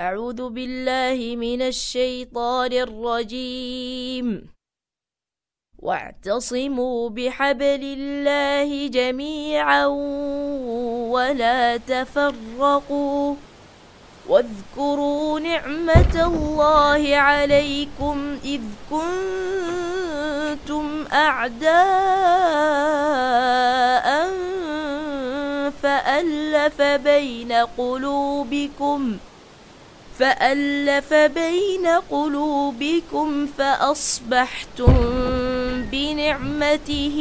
أعوذ بالله من الشيطان الرجيم واعتصموا بحبل الله جميعا ولا تفرقوا واذكروا نعمة الله عليكم إذ كنتم أعداء فألف بين قلوبكم فأصبحتم بنعمته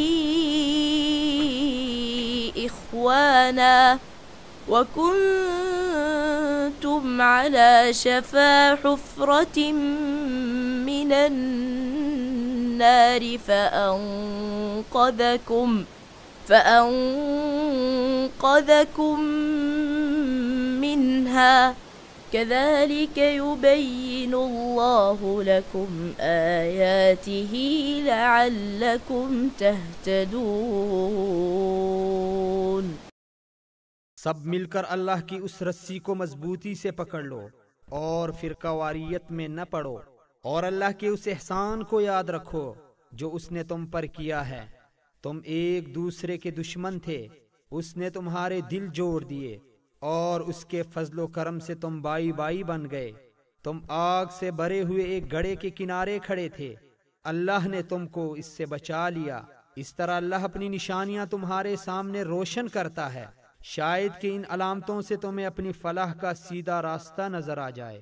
إخوانا وكنتم على شفا حفرة من النار فأنقذكم منها كذلك يبين الله لكم آياته لعلكم تهتدون। सब मिलकर अल्लाह की उस रस्सी को मजबूती से पकड़ लो और फिरकावारियत में न पड़ो, और अल्लाह के उस एहसान को याद रखो जो उसने तुम पर किया है। तुम एक दूसरे के दुश्मन थे, उसने तुम्हारे दिल जोड़ दिए और उसके फजलो करम से तुम बाई बाई बन गए। तुम आग से भरे हुए एक गड्ढे के किनारे खड़े थे, अल्लाह ने तुमको इससे बचा लिया। इस तरह अल्लाह अपनी निशानियां तुम्हारे सामने रोशन करता है, शायद कि इन अलामतों से तुम्हें अपनी फलाह का सीधा रास्ता नजर आ जाए।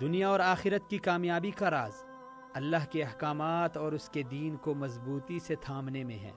दुनिया और आखिरत की कामयाबी का राज अल्लाह के अहकामात और उसके दीन को मजबूती से थामने में है।